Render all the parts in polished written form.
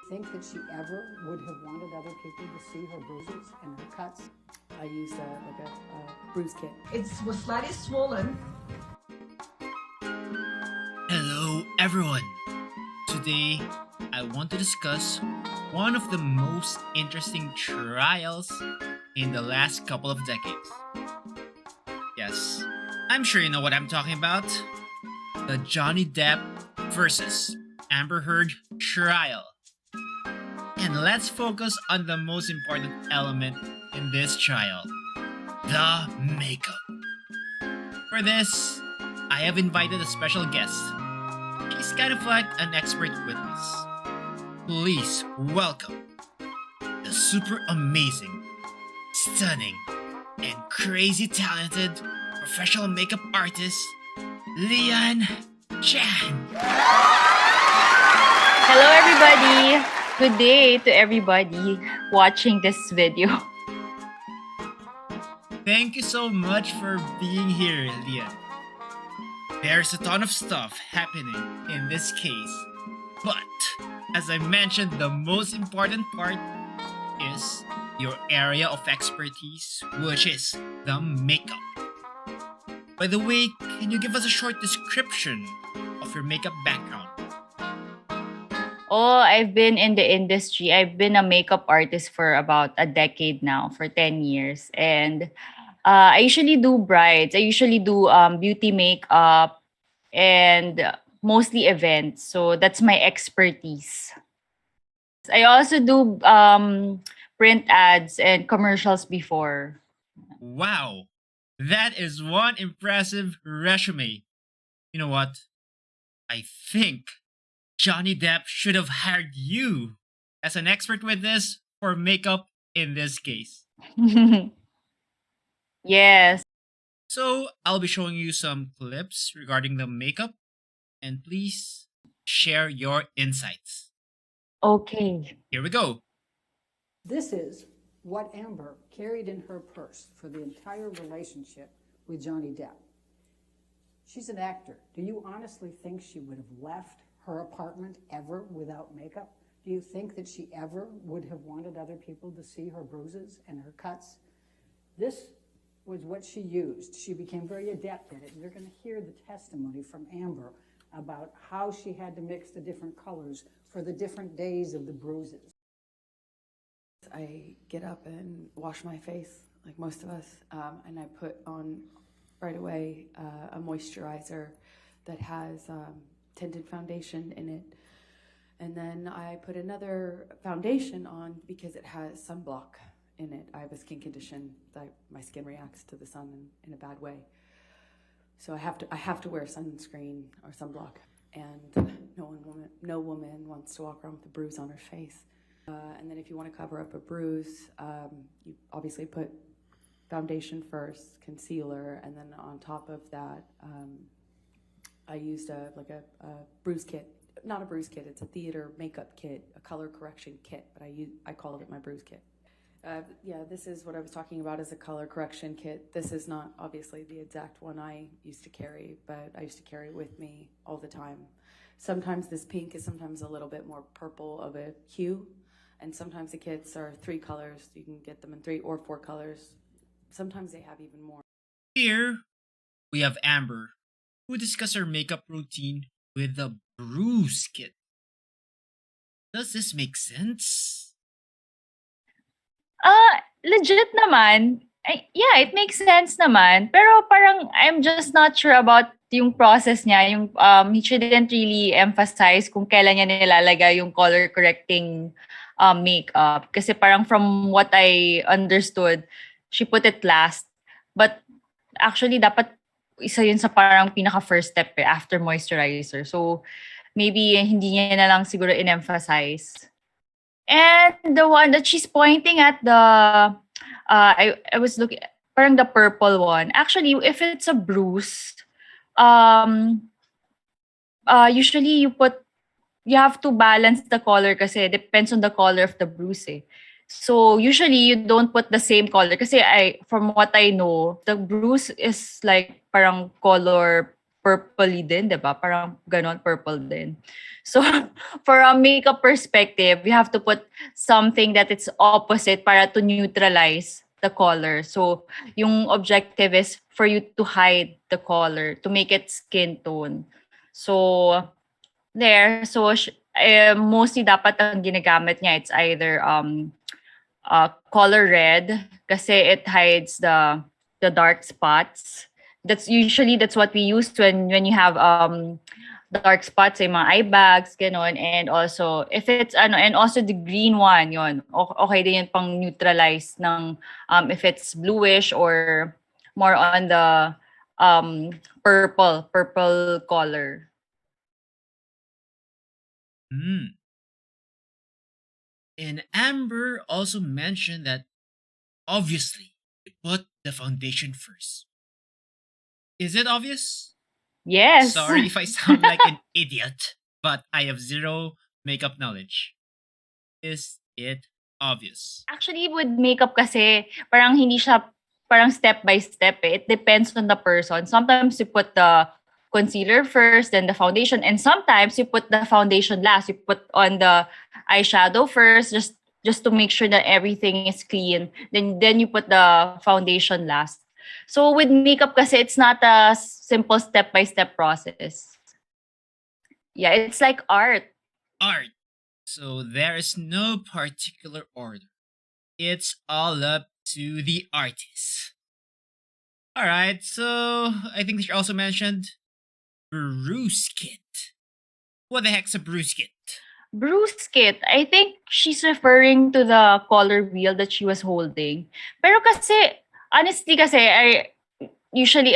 think that she ever would have wanted other people to see her bruises and her cuts? I used a bruise kit. It was slightly swollen. Hello, everyone. Today, I want to discuss one of the most interesting trials in the last couple of decades. Yes, I'm sure you know what I'm talking about. The Johnny Depp versus Amber Heard trial. And let's focus on the most important element in this trial, the makeup. For this, I have invited a special guest. He's kind of like an expert witness. Please welcome the super amazing, stunning, and crazy talented professional makeup artist, Lian Chan. Hello, everybody. Good day to everybody watching this video. Thank you so much for being here, Lian. There's a ton of stuff happening in this case, but as I mentioned, the most important part is your area of expertise, which is the makeup. By the way, can you give us a short description of your makeup background? Oh, I've been in the industry. I've been a makeup artist for about a decade now, for 10 years. And I usually do brides. I usually do beauty makeup and mostly events. So that's my expertise. I also do print ads and commercials before. Wow, that is one impressive resume. You know what? I think Johnny Depp should have hired you as an expert witness for makeup in this case. Yes. So, I'll be showing you some clips regarding the makeup, and please share your insights. Okay. Here we go. This is what Amber carried in her purse for the entire relationship with Johnny Depp. She's an actor. Do you honestly think she would have left her apartment ever without makeup? Do you think that she ever would have wanted other people to see her bruises and her cuts? This was what she used. She became very adept at it. You're going to hear the testimony from Amber about how she had to mix the different colors for the different days of the bruises. I get up and wash my face, like most of us, and I put on right away a moisturizer that has tinted foundation in it. And then I put another foundation on because it has sunblock in it. I have a skin condition that my skin reacts to the sun in a bad way. So I have to wear sunscreen or sunblock. And no woman wants to walk around with a bruise on her face. And then if you want to cover up a bruise, you obviously put foundation first, concealer, and then on top of that, I used a bruise kit. Not a bruise kit, it's a theater makeup kit, a color correction kit, but I called it my bruise kit. Yeah, this is what I was talking about as a color correction kit. This is not obviously the exact one I used to carry, but I used to carry it with me all the time. Sometimes this pink is sometimes a little bit more purple of a hue, and sometimes the kits are 3 colors. You can get them in 3 or 4 colors. Sometimes they have even more. Here, we have Amber, who discussed her makeup routine with the bruise kit. Does this make sense? Legit naman. Yeah, it makes sense naman. Pero parang I'm just not sure about yung process niya. Yung he shouldn't really emphasize kung kailan niya nilalagay yung color correcting makeup. Kasi parang from what I understood, she put it last. But actually, dapat isa yun sa parang pinaka first step after moisturizer. So maybe hindi niya na lang siguro in-emphasize. And the one that she's pointing at I was looking, parang the purple one. Actually, if it's a bruise, usually you have to balance the color kasi depends on the color of the bruise eh. So usually you don't put the same color kasi from what I know, the bruise is like parang color purpley din, di ba? Parang ganon, purple din. So, for a makeup perspective, you have to put something that it's opposite para to neutralize the color. So, yung objective is for you to hide the color, to make it skin tone. So, there. So, mostly dapat ang ginagamit niya, it's either color red kasi it hides the dark spots. That's what we use when you have dark spots sa mga eye bags, ganon. And also, if it's and also the green one, yon. Okay din yun pang neutralize ng if it's bluish or more on the purple color. And Amber also mentioned that obviously you put the foundation first. Is it obvious? Yes. Sorry if I sound like an idiot, but I have zero makeup knowledge. Is it obvious? Actually, with makeup kasi, parang hindi siya parang step by step eh. It depends on the person. Sometimes you put the concealer first, then the foundation. And sometimes you put the foundation last. You put on the eyeshadow first, just to make sure that everything is clean. Then you put the foundation last. So with makeup kasi, it's not a simple step-by-step process. Yeah, it's like art. Art. So there is no particular order. It's all up to the artist. Alright, so I think she also mentioned bruise kit. What the heck's a bruise kit? Bruise kit, I think she's referring to the color wheel that she was holding. Pero kasi, honestly kasi, usually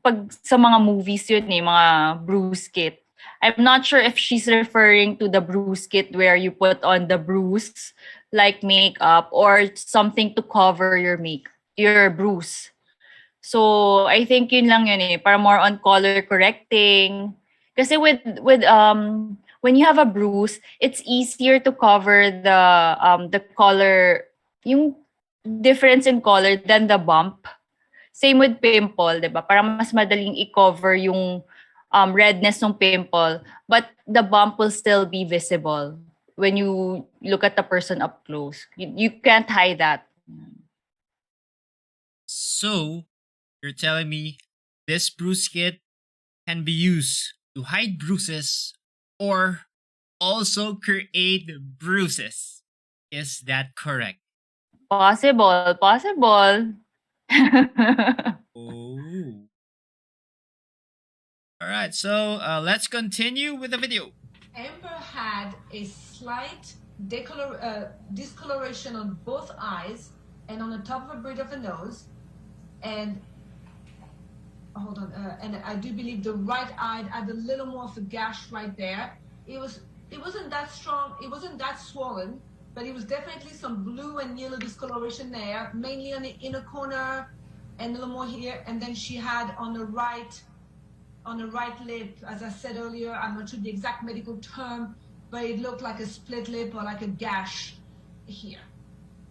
pag sa mga movies yun eh, mga bruise kit. I'm not sure if she's referring to the bruise kit where you put on the bruise like makeup or something to cover your bruise. So I think yun lang yun eh, para more on color correcting. Kasi with when you have a bruise, it's easier to cover the color, yung difference in color than the bump. Same with pimple, 'di ba? Parang mas madaling i-cover yung redness ng pimple, but the bump will still be visible when you look at the person up close. You can't hide that. So, you're telling me this bruise kit can be used to hide bruises or also create bruises. Is that correct? Possible. Oh. Alright, so let's continue with the video. Amber had a slight discoloration on both eyes and on the top of a bridge of the nose, and hold on, and I do believe the right eye had a little more of a gash right there. It wasn't that strong, it wasn't that swollen, but it was definitely some blue and yellow discoloration there, mainly on the inner corner and a little more here. And then she had on the right lip, as I said earlier, I'm not sure the exact medical term, but it looked like a split lip or like a gash here.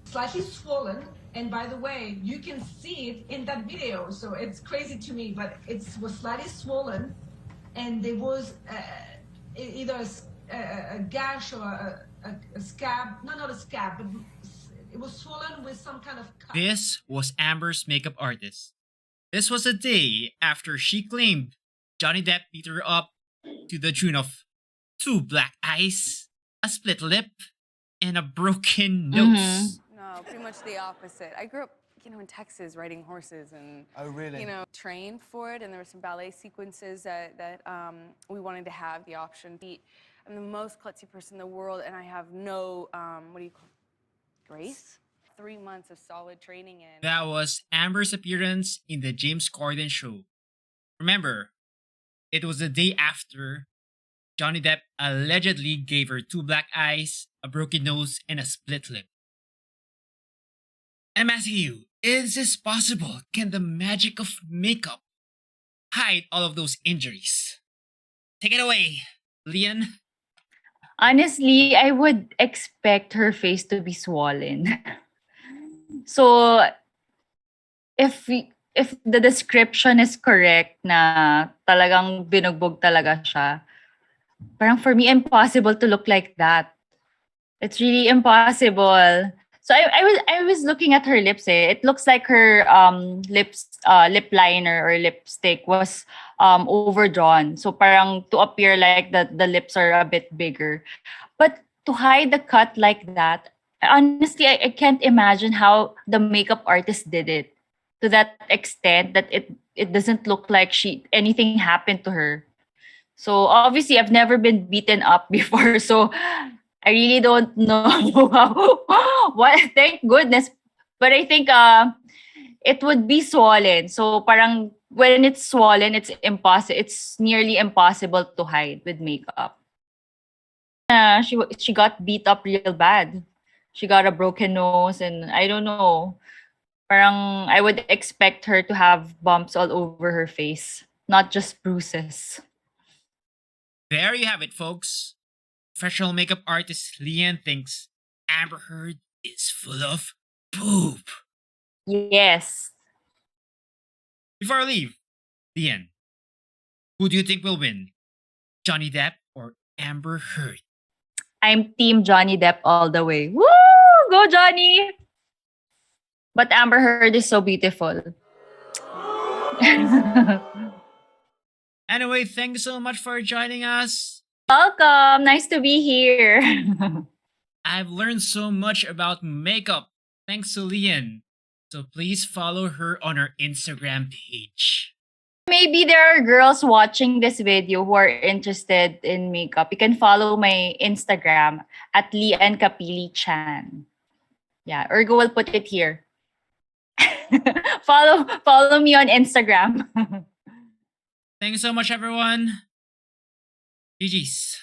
Slightly swollen, and by the way, you can see it in that video, so it's crazy to me, but it was slightly swollen, and there was either a gash or a scab, no, not a scab, but it was swollen with some kind of cut. This was Amber's makeup artist. This was a day after she claimed Johnny Depp beat her up to the tune of 2 black eyes, a split lip, and a broken nose. No, pretty much the opposite. I grew up, in Texas riding horses and, Oh, really? Trained for it. And there were some ballet sequences that we wanted to have the option. I'm the most klutzy person in the world, and I have no, grace? 3 months of solid training in. That was Amber's appearance in the James Corden show. Remember, it was the day after Johnny Depp allegedly gave her 2 black eyes, a broken nose, and a split lip. I'm asking you, is this possible? Can the magic of makeup hide all of those injuries? Take it away, Lian. Honestly, I would expect her face to be swollen. So, if if the description is correct na talagang binugbog talaga siya, parang for me, impossible to look like that. It's really impossible. So I was looking at her lips. It looks like her lip liner or lipstick was overdrawn. So parang to appear like the lips are a bit bigger. But to hide the cut like that, honestly, I can't imagine how the makeup artist did it to that extent that it doesn't look like anything happened to her. So obviously, I've never been beaten up before. So I really don't know how. What? Thank goodness. But I think it would be swollen. So parang when it's swollen, it's impossible. It's nearly impossible to hide with makeup. She got beat up real bad. She got a broken nose, and I don't know. Parang I would expect her to have bumps all over her face, not just bruises. There you have it, folks. Professional makeup artist Lian thinks Amber Heard is full of poop. Yes. Before I leave, Lian, who do you think will win? Johnny Depp or Amber Heard? I'm team Johnny Depp all the way. Woo! Go Johnny! But Amber Heard is so beautiful. Anyway, thank you so much for joining us. Welcome. Nice to be here. I've learned so much about makeup thanks to Lian. So please follow her on her Instagram page. Maybe there are girls watching this video who are interested in makeup. You can follow my Instagram at Lian Kapili Chan. Yeah, Ergo will put it here. follow me on Instagram. Thank you so much, everyone. GG's.